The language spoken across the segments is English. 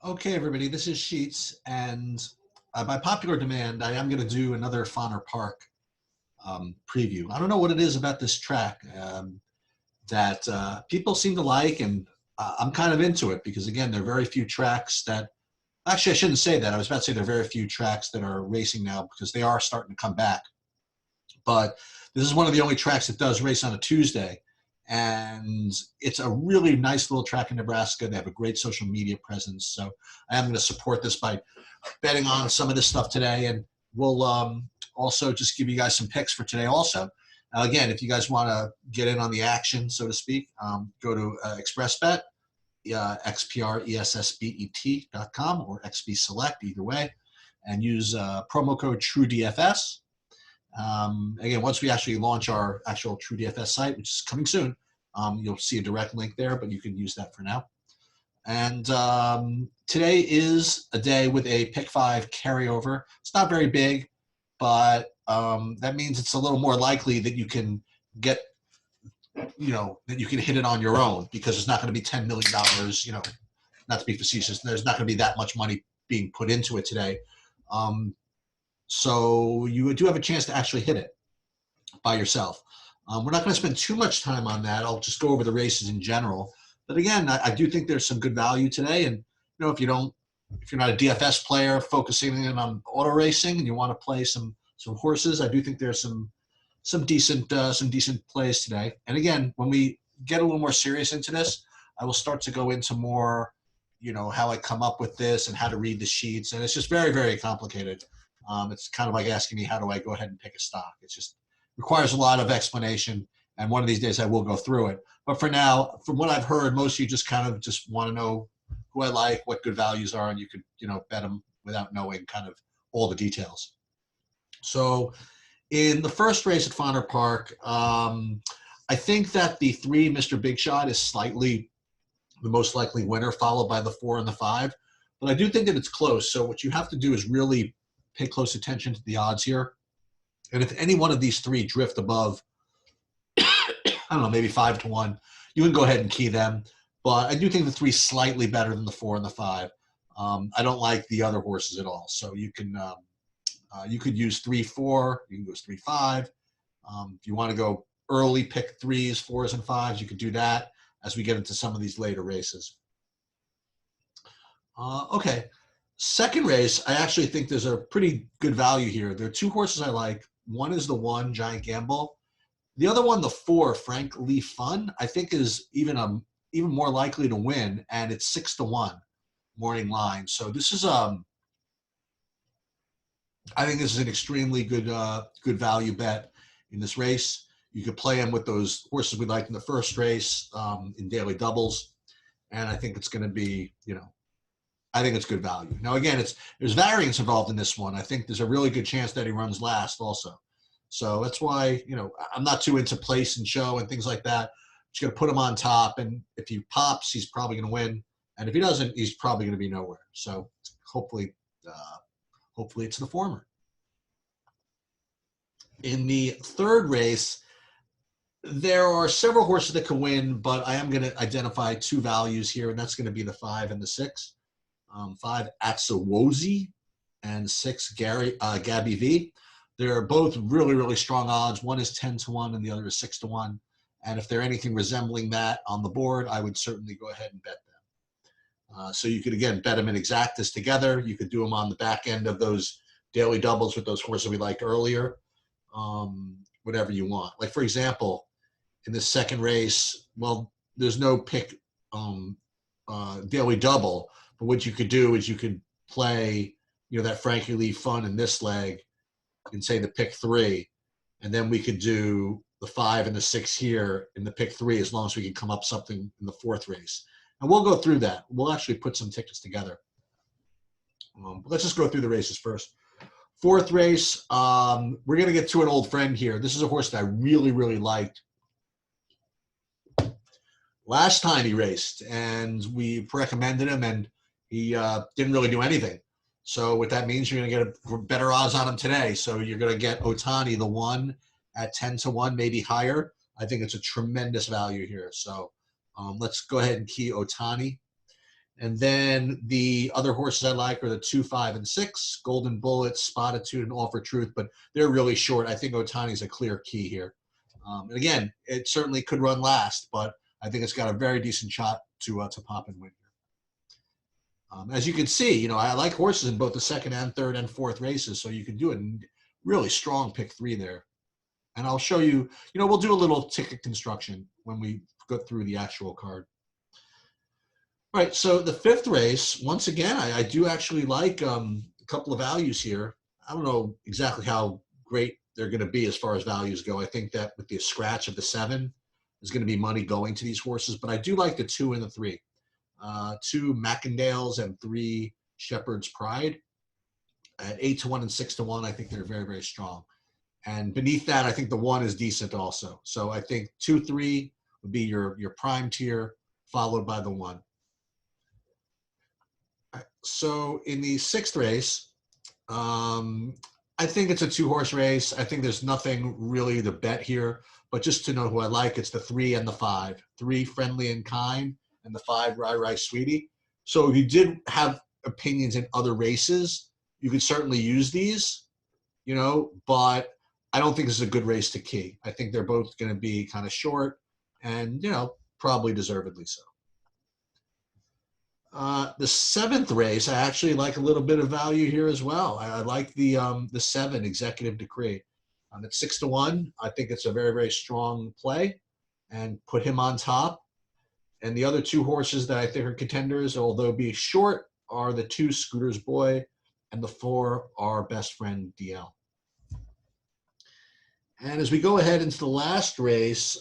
Okay, everybody, this is Sheets, and by popular demand, I am going to do another Fonner Park preview. I don't know what it is about this track that people seem to like, and I'm kind of into it because, again, there are very few tracks that actually, I shouldn't say that. I was about to say there are very few tracks that are racing now because they are starting to come back. But this is one of the only tracks that does race on a Tuesday. And it's a really nice little track in Nebraska. They have a great social media presence. So I am going to support this by betting on some of this stuff today. And we'll also just give you guys some picks for today also. Again, if you guys want to get in on the action, so to speak, go to ExpressBet, xpressbet.com or XB Select, either way, and use promo code TrueDFS. Again, once we actually launch our actual TrueDFS site, which is coming soon, you'll see a direct link there, but you can use that for now. And today is a day with a pick 5 carryover. It's not very big, but that means it's a little more likely that you can get, that you can hit it on your own because it's not going to be $10 million, not to be facetious. There's not going to be that much money being put into it today. So you do have a chance to actually hit it by yourself. We're not going to spend too much time on that. I'll just go over the races in general. But again, I do think there's some good value today. And if you're not a DFS player focusing in on auto racing and you want to play some horses, I do think there's some decent plays today. And again, when we get a little more serious into this, I will start to go into more, how I come up with this and how to read the sheets. And it's just very, very complicated. It's kind of like asking me, how do I go ahead and pick a stock? It just requires a lot of explanation. And one of these days I will go through it. But for now, from what I've heard, most of you just kind of just want to know who I like, what good values are, and you could, bet them without knowing kind of all the details. So in the first race at Fonner Park, I think that the 3, Mr. Big Shot, is slightly the most likely winner, followed by the 4 and the 5. But I do think that it's close. So what you have to do is really pay close attention to the odds here. And if any one of these 3 drift above, I don't know, maybe 5-1, you can go ahead and key them. But I do think the 3 is slightly better than the 4 and the 5. I don't like the other horses at all. So you can you could use 3-4. You can go 3-5. If you want to go early, pick 3s, 4s, and 5s, you could do that as we get into some of these later races. Okay. Second race, I actually think there's a pretty good value here. There are 2 horses I like. One is the 1, Giant Gamble. The other one, the 4, Frank Lee Fun, I think is even more likely to win, and it's 6-1 morning line. So this is I think this is an extremely good value bet in this race. You could play him with those horses we liked in the first race in daily doubles, and I think it's going to be, I think it's good value. Now, again, there's variance involved in this one. I think there's a really good chance that he runs last also. So that's why, I'm not too into place and show and things like that. Just going to put him on top, and if he pops, he's probably going to win. And if he doesn't, he's probably going to be nowhere. So hopefully it's the former. In the third race, there are several horses that can win, but I am going to identify 2 values here, and that's going to be the 5 and the 6. 5, Atsawozi, and 6, Gabby V. They're both really, really strong odds. One is 10-1 and the other is 6-1. And if they're anything resembling that on the board, I would certainly go ahead and bet them. So you could, again, bet them in exactas together. You could do them on the back end of those daily doubles with those horses we liked earlier, whatever you want. Like, for example, in the second race, well, there's no pick daily double. But what you could do is you could play, that Frankie Lee Fun in this leg and say the pick 3. And then we could do the 5 and the 6 here in the pick 3 as long as we can come up something in the fourth race. And we'll go through that. We'll actually put some tickets together. But let's just go through the races first. Fourth race, we're going to get to an old friend here. This is a horse that I really, really liked last time he raced, and we recommended him, and he didn't really do anything. So what that means, you're going to get better odds on him today. So you're going to get Otani, the 1, at 10-1, maybe higher. I think it's a tremendous value here. So let's go ahead and key Otani. And then the other horses I like are the 2, 5, and 6, Golden Bullet, Spotitude, and All for Truth, but they're really short. I think Otani is a clear key here. And again, it certainly could run last, but I think it's got a very decent shot to pop and win here. As you can see, I like horses in both the second and third and fourth races, so you can do a really strong pick 3 there. And I'll show you, we'll do a little ticket construction when we go through the actual card. All right, so the 5th race, once again, I do actually like a couple of values here. I don't know exactly how great they're going to be as far as values go. I think that with the scratch of the 7, there's going to be money going to these horses, but I do like the 2 and the 3. 2 Mackindales and 3 Shepherd's Pride. At 8-1 and 6-1, I think they're very, very strong. And beneath that, I think the 1 is decent also. So I think 2, 3 would be your prime tier, followed by the 1. So in the 6th race, I think it's a 2-horse race. I think there's nothing really to bet here, but just to know who I like, it's the 3 and the 5. 3 Friendly and Kind, and the 5 Rai Sweetie. So if you did have opinions in other races, you could certainly use these, but I don't think this is a good race to key. I think they're both going to be kind of short and, probably deservedly so. The 7th race, I actually like a little bit of value here as well. I like the 7 Executive Decree. At 6-1, I think it's a very, very strong play, and put him on top. And the other 2 horses that I think are contenders, although be short, are the 2 Scooter's Boy and the 4 Our Best Friend DL. And as we go ahead into the last race,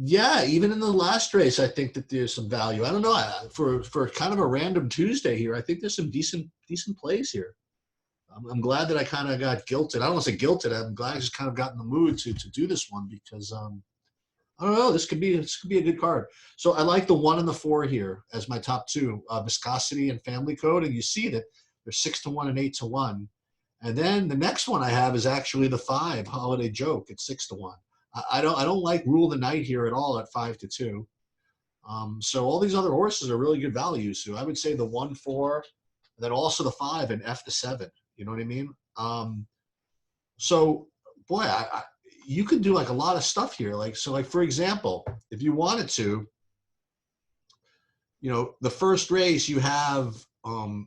yeah, even in the last race, I think that there's some value. I don't know, for kind of a random Tuesday here, I think there's some decent plays here. I'm glad that I kind of got guilted. I don't want to say guilted. I'm glad I just kind of got in the mood to do this one because I don't know. This could be a good card. So I like the 1 and the 4 here as my top 2, Viscosity and Family Code, and you see that they're 6-1 and 8-1. And then the next one I have is actually the 5 Holiday Joke at 6-1. I don't like Rule the Night here at all at 5-2. So all these other horses are really good values. So I would say the 1, 4, and then also the 5 and F-7. You know what I mean? So boy, you could do like a lot of stuff here. Like for example, if you wanted to, the first race you have,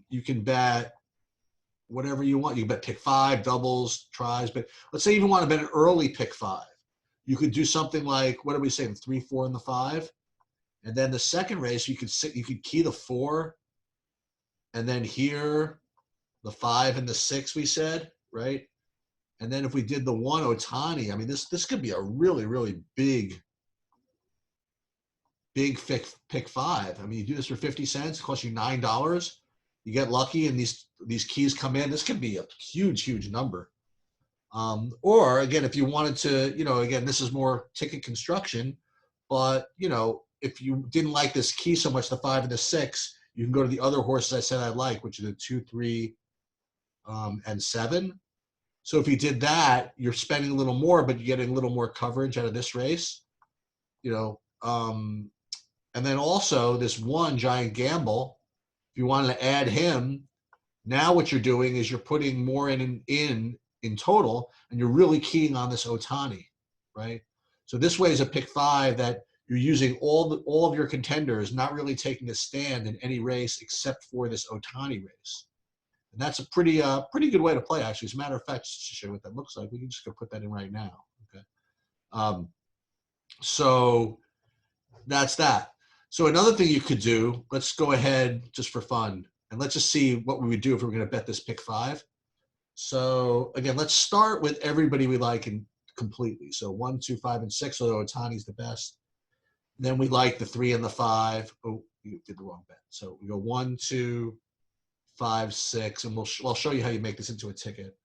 you can bet whatever you want. You can bet pick 5, doubles, tries, but let's say you even want to bet an early pick 5. You could do something like, what are we saying, 3, 4, and the 5? And then the second race, you could key the 4, and then here, the 5 and the 6, we said, right? And then if we did the 1 Otani, I mean, this could be a really, really big pick 5. I mean, you do this for 50 cents, it costs you $9. You get lucky and these keys come in. This could be a huge, huge number. Or again, if you wanted to, again, this is more ticket construction, but if you didn't like this key so much, the 5 and the 6, you can go to the other horses I said I like, which are the 2, 3, and 7. So if you did that, you're spending a little more, but you're getting a little more coverage out of this race, and then also this 1 Giant Gamble, if you wanted to add him, now what you're doing is you're putting more in total, and you're really keying on this Otani, right? So this way is a pick 5 that you're using all of your contenders, not really taking a stand in any race except for this Otani race. And that's a pretty good way to play, actually. As a matter of fact, just to show you what that looks like, we can just go put that in right now. Okay. So that's that. So another thing you could do, let's go ahead just for fun, and let's just see what we would do if we were going to bet this pick 5. So again, let's start with everybody we like and completely. So 1, 2, 5, and 6, although Otani's the best. Then we like the 3 and the 5. Oh, you did the wrong bet. So we go 1, 2, 5, 6, and I'll show you how you make this into a ticket.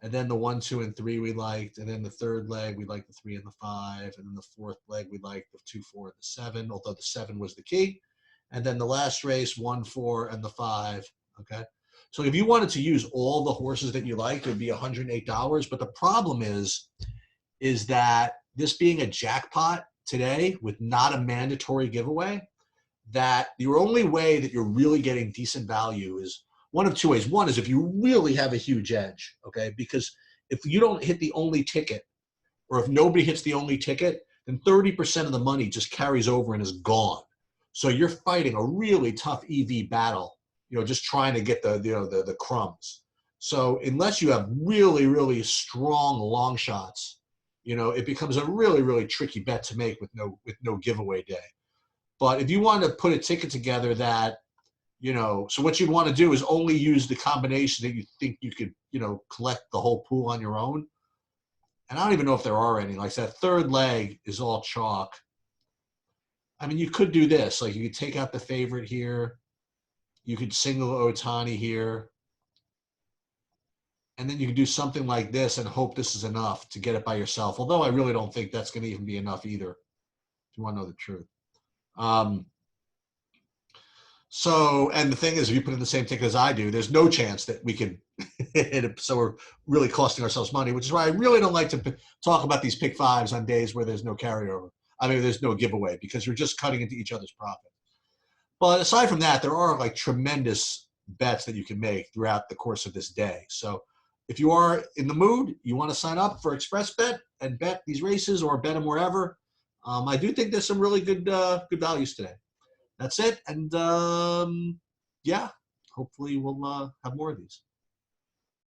And then the 1, 2, and 3 we liked, and then the third leg we liked the 3 and the 5, and then the fourth leg we liked the 2, 4, and the 7, although the 7 was the key. And then the last race, 1, 4, and the 5. Okay. So if you wanted to use all the horses that you like, it would be $108. But the problem is that this being a jackpot today with not a mandatory giveaway, that your only way that you're really getting decent value is one of two ways. One is if you really have a huge edge, okay? Because if you don't hit the only ticket, or if nobody hits the only ticket, then 30% of the money just carries over and is gone. So you're fighting a really tough EV battle, just trying to get the crumbs. So unless you have really, really strong long shots, it becomes a really, really tricky bet to make with no giveaway day. But if you want to put a ticket together that, so what you'd want to do is only use the combination that you think you could, collect the whole pool on your own. And I don't even know if there are any. Like that third leg is all chalk. I mean, you could do this. Like you could take out the favorite here. You could single Ohtani here. And then you could do something like this and hope this is enough to get it by yourself. Although I really don't think that's going to even be enough either, if you want to know the truth. And the thing is, if you put in the same ticket as I do, there's no chance that we can hit it. So we're really costing ourselves money, which is why I really don't like to talk about these pick fives on days where there's no carryover. I mean, there's no giveaway because you're just cutting into each other's profit. But aside from that, there are like tremendous bets that you can make throughout the course of this day. So if you are in the mood, you want to sign up for Express Bet and bet these races or bet them wherever. I do think there's some really good values today. That's it. And yeah, hopefully we'll have more of these.